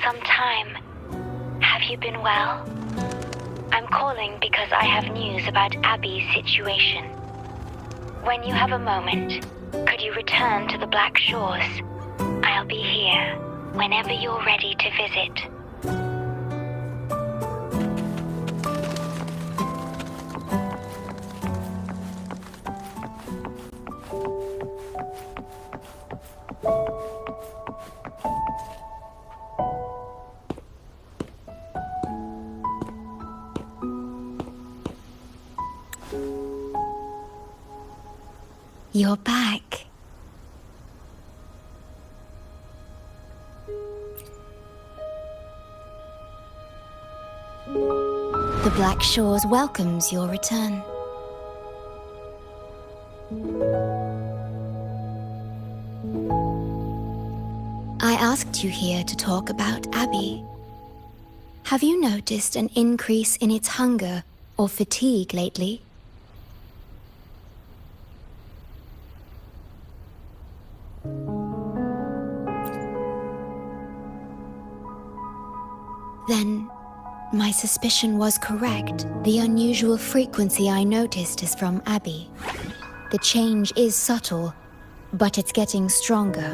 some time. Have you been well? I'm calling because I have news about Abby's situation. When you have a moment, could you return to the Black Shores? I'll be here whenever you're ready to visit. You're back. The Black Shores welcomes your return. I asked you here to talk about Abby. Have you noticed an increase in its hunger or fatigue lately? Then, my suspicion was correct. The unusual frequency I noticed is from Abby. The change is subtle, but it's getting stronger.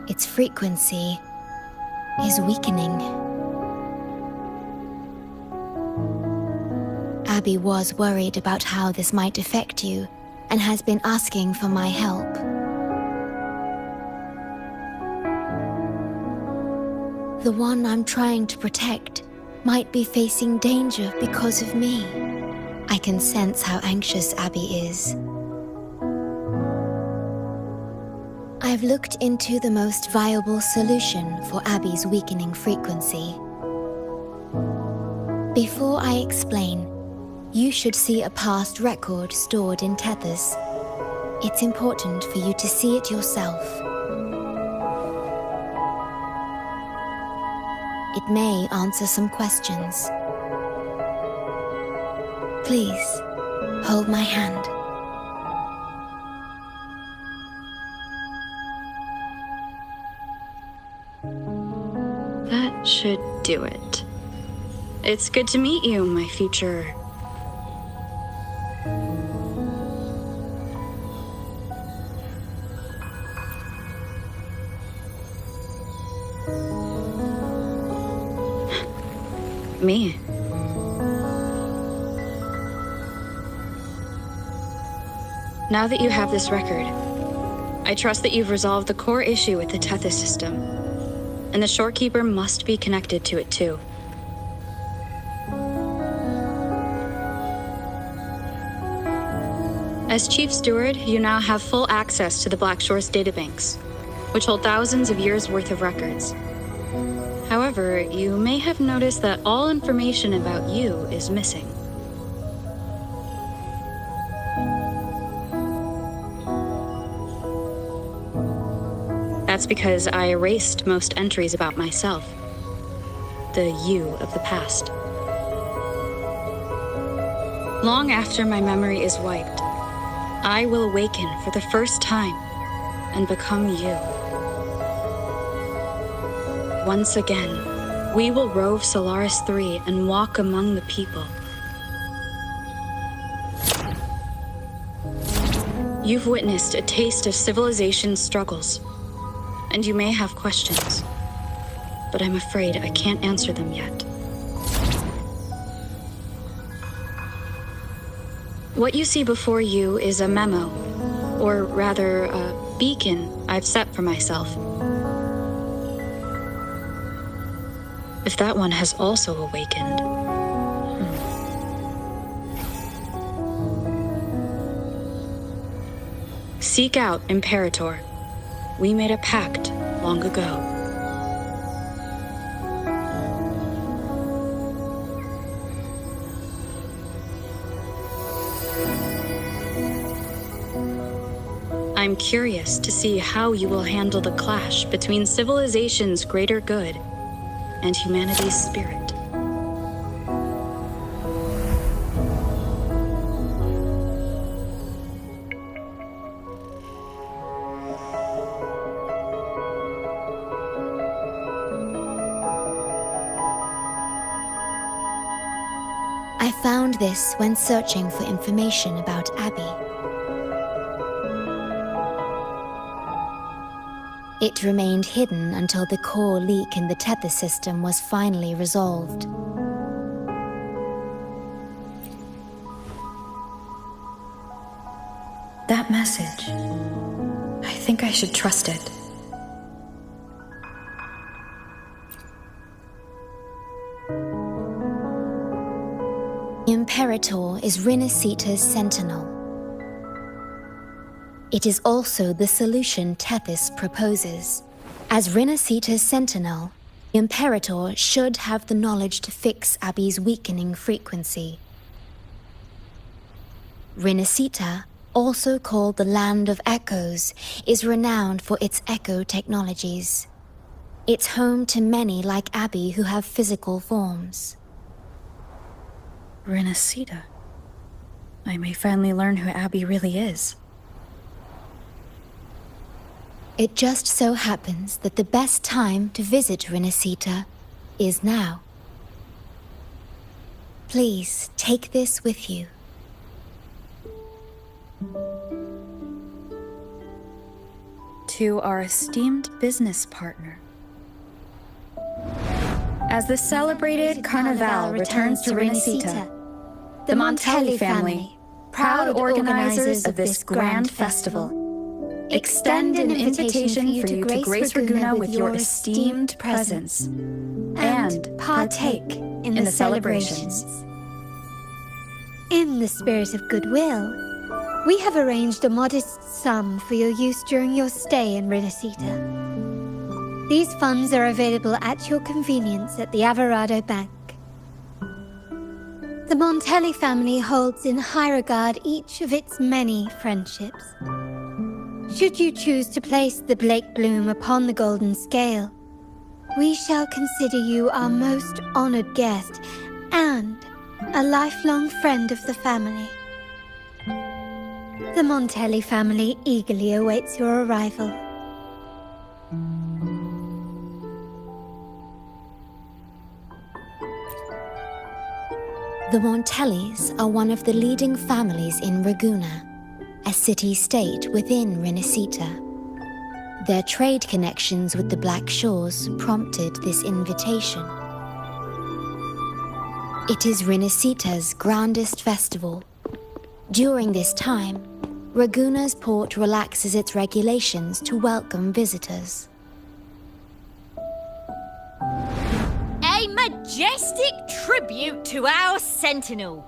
Its frequency is weakening. Abby was worried about how this might affect you and has been asking for my help. The one I'm trying to protect might be facing danger because of me. I can sense how anxious Abby is. I've looked into the most viable solution for Abby's weakening frequency. Before I explain, you should see a past record stored in tethers. It's important for you to see it yourself. It may answer some questions. Please, hold my hand. That should do it. It's good to meet you, my future... me. Now that you have this record, I trust that you've resolved the core issue with the Tethys system, and the Shorekeeper must be connected to it too. As Chief Steward, you now have full access to the Black Shores databanks, which hold thousands of years' worth of records. However, you may have noticed that all information about you is missing. That's because I erased most entries about myself, the you of the past. Long after my memory is wiped, I will awaken for the first time and become you. Once again, we will rove Solaris 3 and walk among the people. You've witnessed a taste of civilization's struggles, and you may have questions, but I'm afraid I can't answer them yet. What you see before you is a memo, or rather, a beacon I've set for myself. If that one has also awakened. Seek out Imperator. We made a pact long ago. I'm curious to see how you will handle the clash between civilization's greater good and humanity's spirit. found this when searching for information about Abby. It remained hidden until the core leak in the tether system was finally resolved. That message. I think I should trust it. Imperator is Rinasita's sentinel. It is also the solution Tethys proposes. As Rinasita's sentinel, Imperator should have the knowledge to fix Abby's weakening frequency. Rinasita, also called the Land of Echoes, is renowned for its echo technologies. It's home to many like Abby who have physical forms. Rinasita. I may finally learn who Abby really is. It just so happens that the best time to visit Rinasita is now. Please take this with you. To our esteemed business partner. As the celebrated Carnival returns to Rinasita, the Montelli family, proud organizers of this grand festival, extend an invitation for you to grace Raguena with your esteemed presence and partake in the celebrations. In the spirit of goodwill, we have arranged a modest sum for your use during your stay in Rinasita. These funds are available at your convenience at the Averado Bank. The Montelli family holds in high regard each of its many friendships. Should you choose to place the Blake Bloom upon the golden scale, we shall consider you our most honored guest and a lifelong friend of the family. The Montelli family eagerly awaits your arrival. The Montellis are one of the leading families in Raguena, a city-state within Rinasita. Their trade connections with the Black Shores prompted this invitation. It is Rinasita's grandest festival. During this time, Raguena's port relaxes its regulations to welcome visitors. A majestic tribute to our sentinel.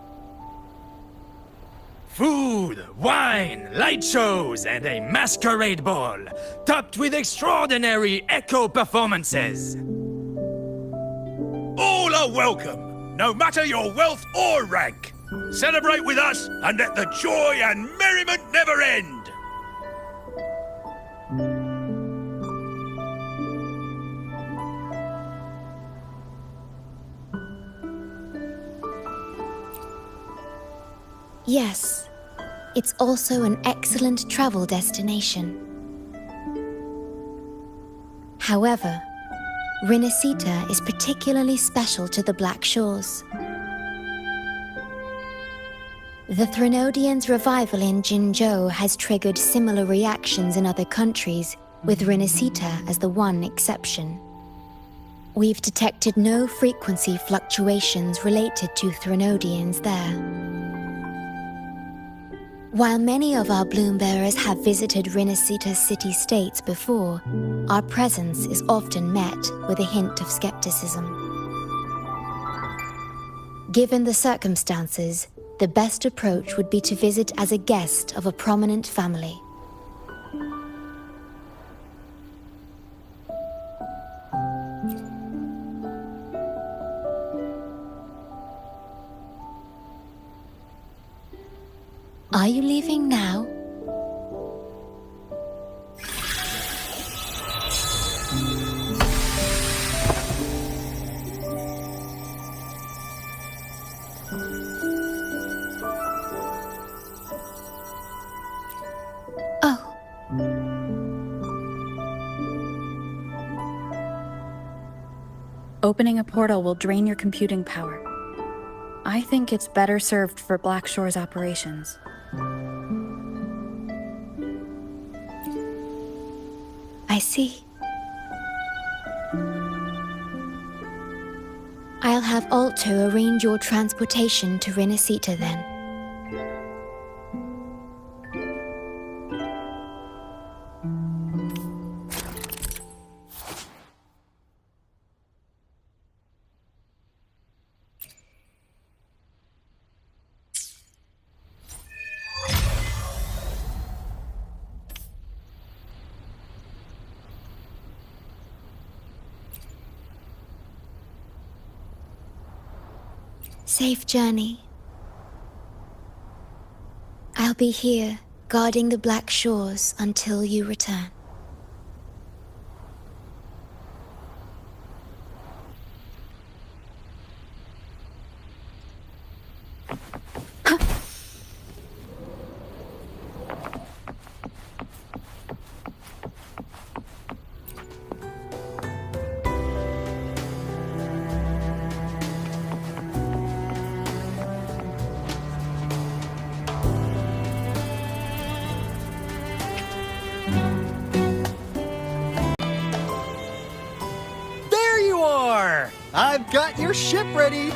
Food, wine, light shows, and a masquerade ball, topped with extraordinary echo performances. All are welcome, no matter your wealth or rank. Celebrate with us and let the joy and merriment never end. Yes, it's also an excellent travel destination. However, Rinasita is particularly special to the Black Shores. The Threnodians' revival in Jinzhou has triggered similar reactions in other countries, with Rinasita as the one exception. We've detected no frequency fluctuations related to Threnodians there. While many of our bloom-bearers have visited Rinasita's city-states before, our presence is often met with a hint of skepticism. Given the circumstances, the best approach would be to visit as a guest of a prominent family. Are you leaving now? Oh. Opening a portal will drain your computing power. I think it's better served for Black Shore's operations. I see. I'll have Alto arrange your transportation to Renacita then. Safe journey. I'll be here, guarding the Black Shores until you return. I've got your ship ready!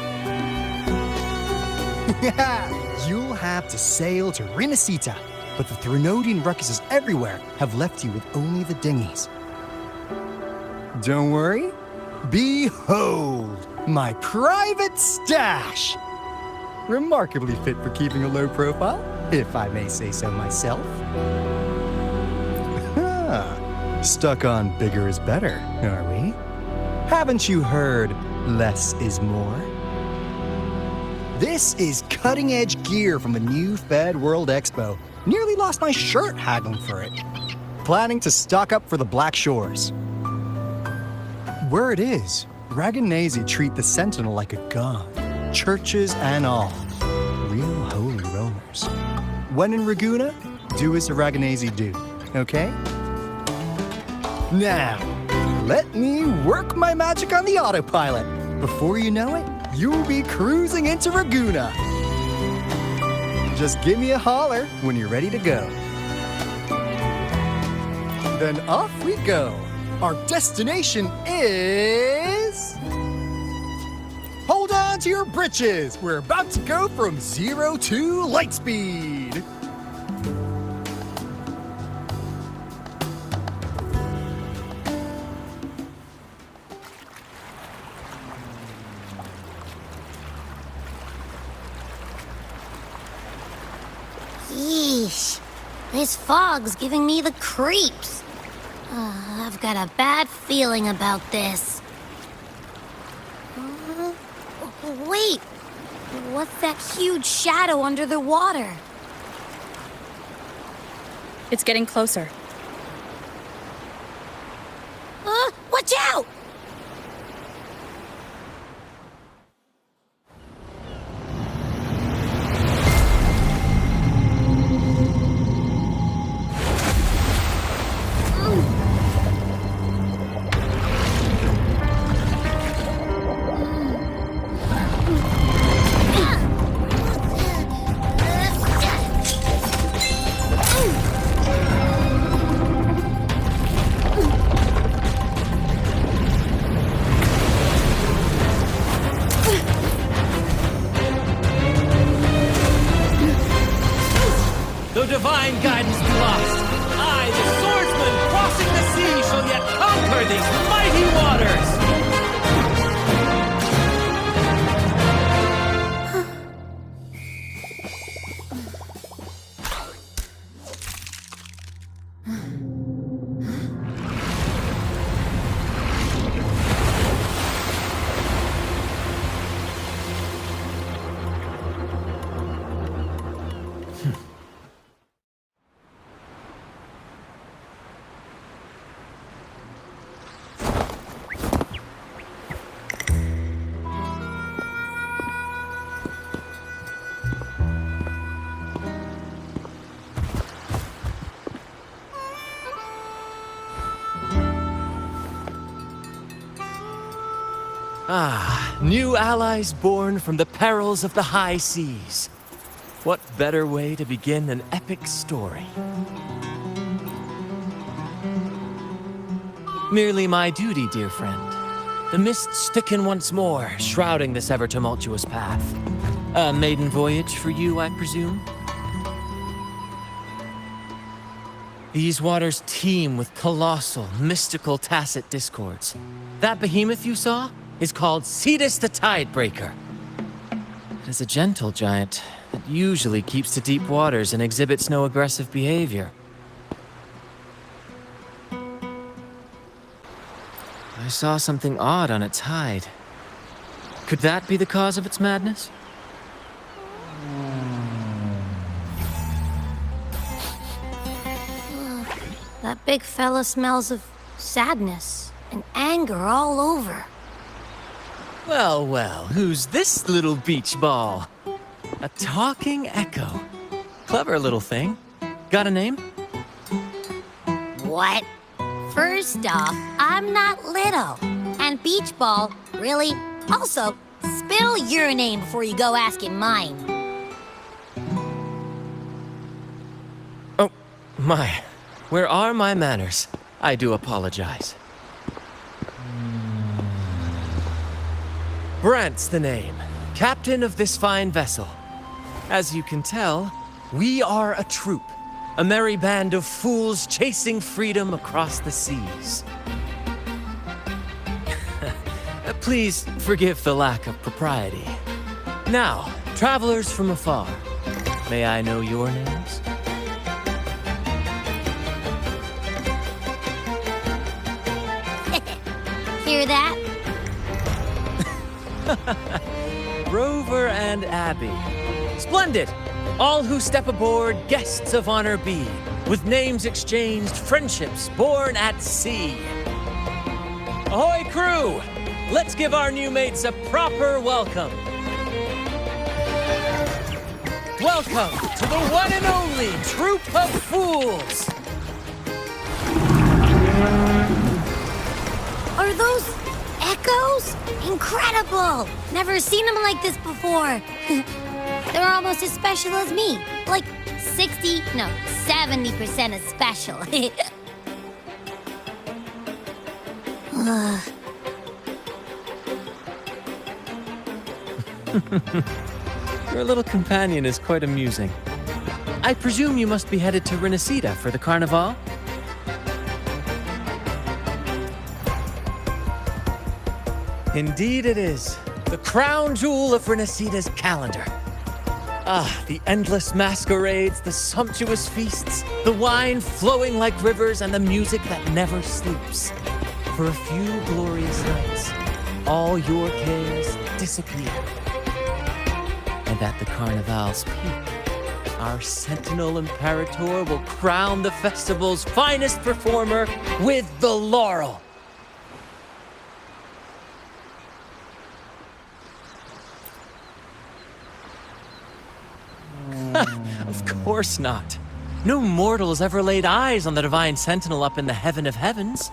You'll have to sail to Renacita, but the Threnodian ruckuses everywhere have left you with only the dinghies. Don't worry. Behold, my private stash! Remarkably fit for keeping a low profile, if I may say so myself. Stuck on bigger is better, are we? Haven't you heard less is more? This is cutting-edge gear from the new Fed World Expo. Nearly lost my shirt haggling for it. Planning to stock up for the Black Shores. Word is, Raganazi treat the Sentinel like a god. Churches and all. Real holy roamers. When in Raguna, do as the Raganazi do, okay? Now, let me work my magic on the autopilot. Before you know it, you'll be cruising into Raguna. Just give me a holler when you're ready to go. Then off we go. Our destination is... Hold on to your britches. We're about to go from 0 to light speed. Yeesh. This fog's giving me the creeps. I've got a bad feeling about this. Wait! What's that huge shadow under the water? It's getting closer. Watch out! Though divine guidance be lost, I, the swordsman crossing the sea, shall yet conquer these mighty waters! Ah, New allies born from the perils of the high seas. What better way to begin an epic story? Merely my duty, dear friend. The mists thicken once more, shrouding this ever-tumultuous path. A maiden voyage for you, I presume? These waters teem with colossal, mystical, tacit discords. That behemoth you saw is called Cetus the Tidebreaker. It is a gentle giant that usually keeps to deep waters and exhibits no aggressive behavior. I saw something odd on its hide. Could that be the cause of its madness? That big fella smells of sadness and anger all over. Well, well, who's this little beach ball? A talking echo. Clever little thing. Got a name? What? First off, I'm not little. And Beach Ball, really? Also, spill your name before you go asking mine. Oh, my. Where are my manners? I do apologize. Brant's the name. Captain of this fine vessel. As you can tell, we are a troupe. A merry band of fools chasing freedom across the seas. Please forgive the lack of propriety. Now, travelers from afar, may I know your names? Hear that? Rover and Abby. Splendid! All who step aboard, guests of honor be. With names exchanged, friendships born at sea. Ahoy, crew! Let's give our new mates a proper welcome. Welcome to the one and only Troupe of Fools! Are those echoes? Incredible! Never seen them like this before. They're almost as special as me. Like 70% as special. Your little companion is quite amusing. I presume you must be headed to Renacida for the Carnival? Indeed it is. The crown jewel of Renacida's calendar. Ah, the endless masquerades, the sumptuous feasts, the wine flowing like rivers, and the music that never sleeps. For a few glorious nights, all your cares disappear. And at the Carnival's peak, our Sentinel Imperator will crown the festival's finest performer with the laurel. Of course not. No mortals ever laid eyes on the Divine Sentinel up in the heaven of heavens.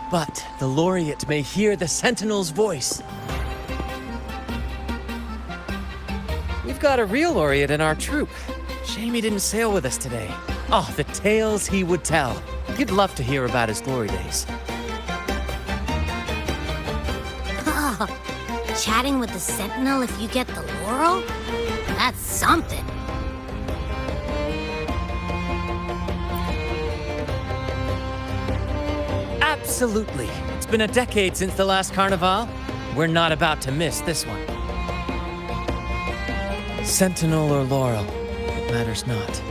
But the laureate may hear the Sentinel's voice. We've got a real laureate in our troupe. Shame he didn't sail with us today. Oh, the tales he would tell. You'd love to hear about his glory days. Chatting with the Sentinel if you get the laurel? That's something. Absolutely. It's been a decade since the last Carnival. We're not about to miss this one. Sentinel or laurel, it matters not.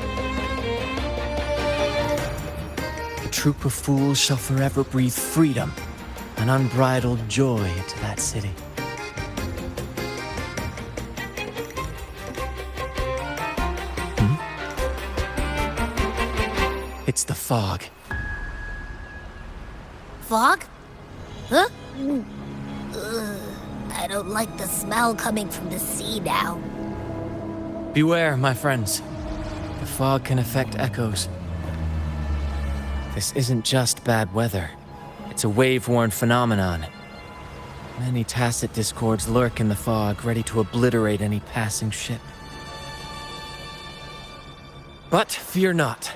The Troupe of Fools shall forever breathe freedom and unbridled joy into that city. It's the fog. Fog? Huh? I don't like the smell coming from the sea now. Beware, my friends. The fog can affect echoes. This isn't just bad weather. It's a wave-worn phenomenon. Many tacit discords lurk in the fog, ready to obliterate any passing ship. But fear not.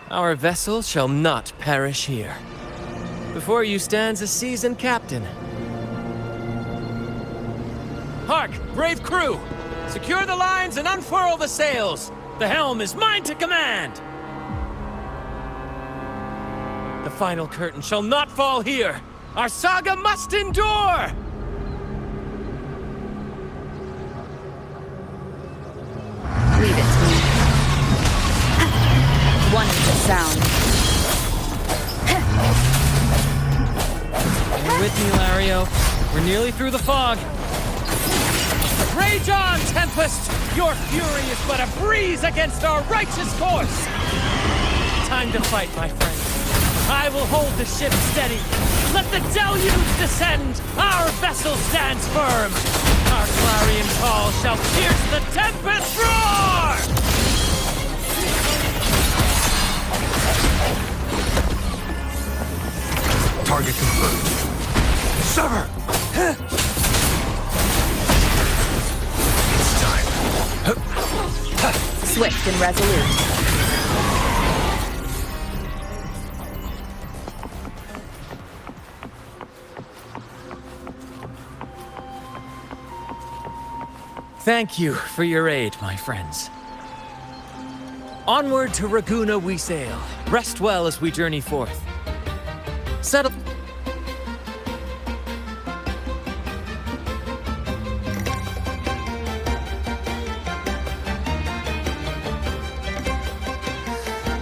Our vessel shall not perish here. Before you stands a seasoned captain. Hark, brave crew! Secure the lines and unfurl the sails! The helm is mine to command! The final curtain shall not fall here! Our saga must endure! Leave it to me. One is the sound. You're with me, Lario. We're nearly through the fog. Rage on, Tempest! Your fury is but a breeze against our righteous course! Time to fight, my friend. I will hold the ship steady. Let the deluge descend! Our vessel stands firm! Our clarion call shall pierce the tempest roar! Target confirmed. Sever! It's time. Swift and resolute. Thank you for your aid, my friends. Onward to Raguna we sail. Rest well as we journey forth. Settle...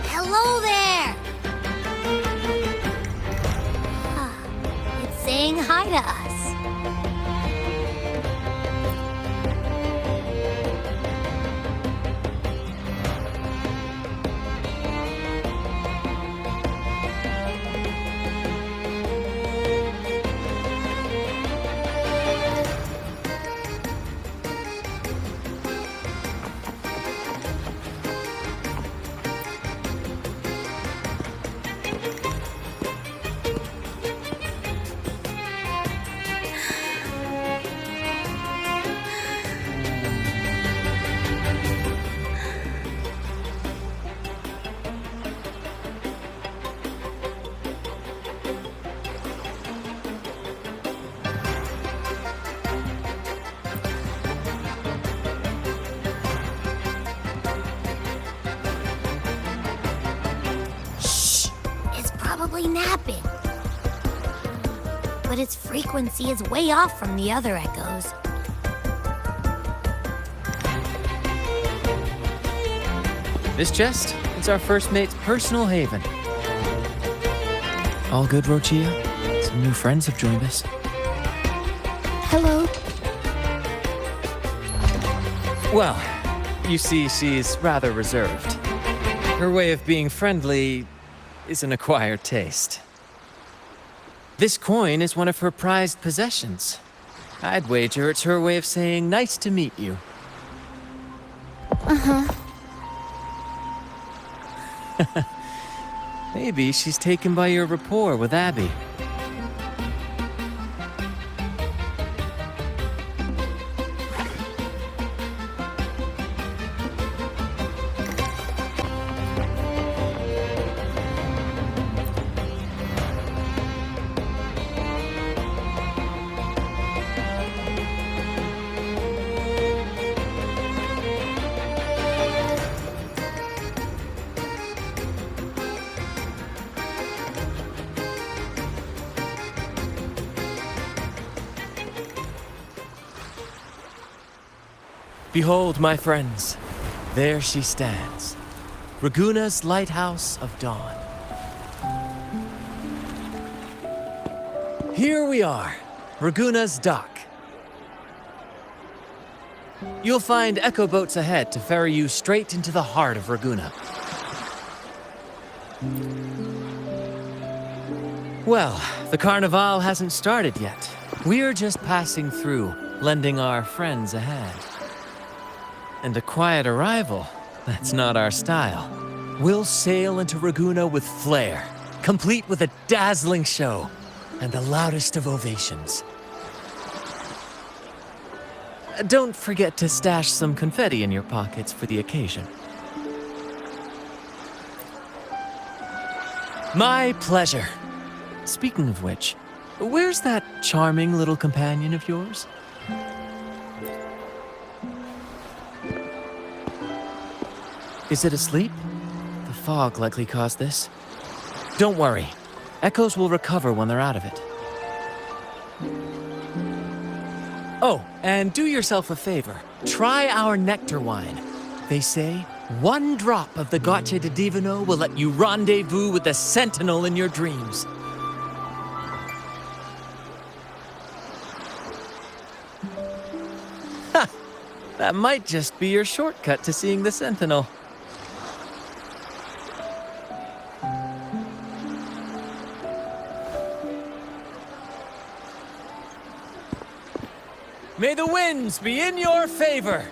Hello there! It's saying hi to us. Probably napping. But its frequency is way off from the other echoes. This chest, it's our first mate's personal haven. All good, Rochia? Some new friends have joined us. Hello. Well, you see, she's rather reserved. Her way of being friendly is an acquired taste. This coin is one of her prized possessions. I'd wager it's her way of saying nice to meet you. Maybe she's taken by your rapport with Abby. Behold, my friends, there she stands, Raguna's lighthouse of dawn. Here we are, Raguna's dock. You'll find echo boats ahead to ferry you straight into the heart of Raguna. Well, the Carnival hasn't started yet. We're just passing through, lending our friends a hand. And a quiet arrival, that's not our style. We'll sail into Raguna with flair, complete with a dazzling show and the loudest of ovations. Don't forget to stash some confetti in your pockets for the occasion. My pleasure. Speaking of which, where's that charming little companion of yours? Is it asleep? The fog likely caused this. Don't worry. Echoes will recover when they're out of it. Oh, and do yourself a favor. Try our nectar wine. They say, 1 drop of the Gace de Divino will let you rendezvous with the Sentinel in your dreams. Ha! That might just be your shortcut to seeing the Sentinel. May the winds be in your favor!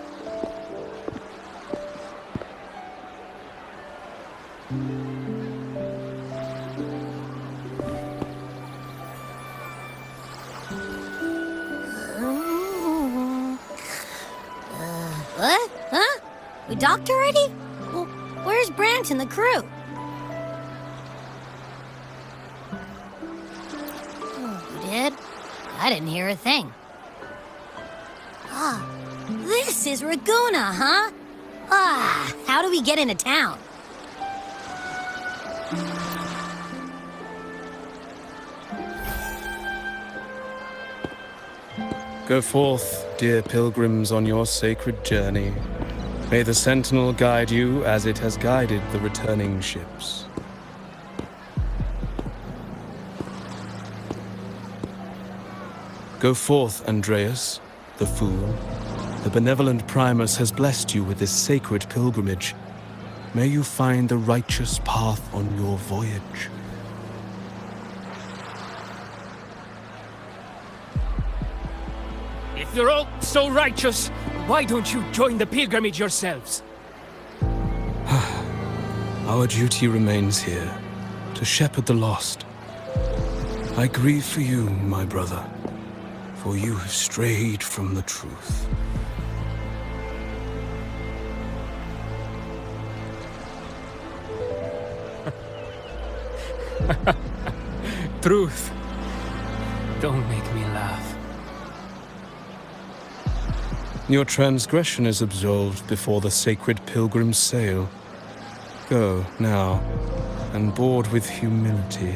What? Huh? We docked already? Well, where's Brant and the crew? Oh, you did? I didn't hear a thing. Ah, this is Raguna, huh? Ah, how do we get into town? Go forth, dear pilgrims, on your sacred journey. May the Sentinel guide you as it has guided the returning ships. Go forth, Andreas, the fool. The benevolent Primus has blessed you with this sacred pilgrimage. May you find the righteous path on your voyage. If you're all so righteous, why don't you join the pilgrimage yourselves? Our duty remains here, to shepherd the lost. I grieve for you, my brother, for you have strayed from the truth. Truth. Don't make me laugh. Your transgression is absolved before the sacred pilgrims sail. Go, now, and board with humility.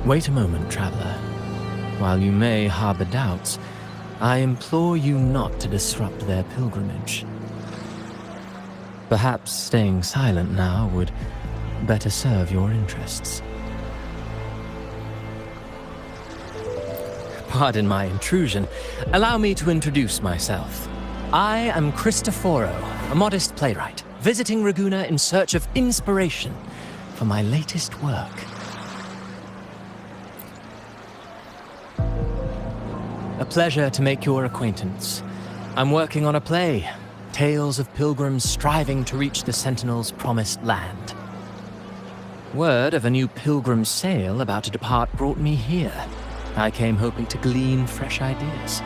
Wait a moment, traveler. While you may harbor doubts, I implore you not to disrupt their pilgrimage. Perhaps staying silent now would better serve your interests. Pardon my intrusion. Allow me to introduce myself. I am Cristoforo, a modest playwright, visiting Raguna in search of inspiration for my latest work. A pleasure to make your acquaintance. I'm working on a play, tales of pilgrims striving to reach the Sentinel's promised land. Word of a new pilgrim sail about to depart brought me here. I came hoping to glean fresh ideas.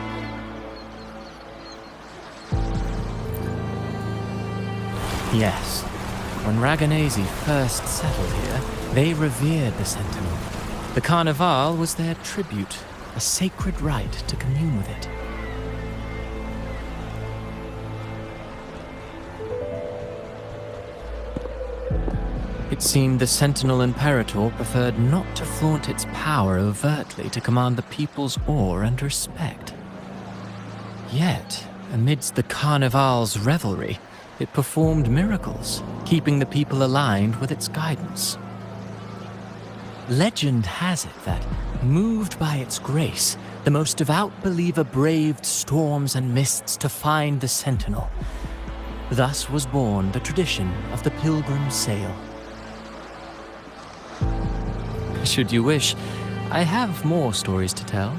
Yes, when Raganesi first settled here, they revered the Sentinel. The Carnival was their tribute, a sacred right to commune with it. It seemed the Sentinel Imperator preferred not to flaunt its power overtly to command the people's awe and respect. Yet, amidst the Carnival's revelry, it performed miracles, keeping the people aligned with its guidance. Legend has it that, moved by its grace, the most devout believer braved storms and mists to find the Sentinel. Thus was born the tradition of the pilgrim sail. Should you wish, I have more stories to tell.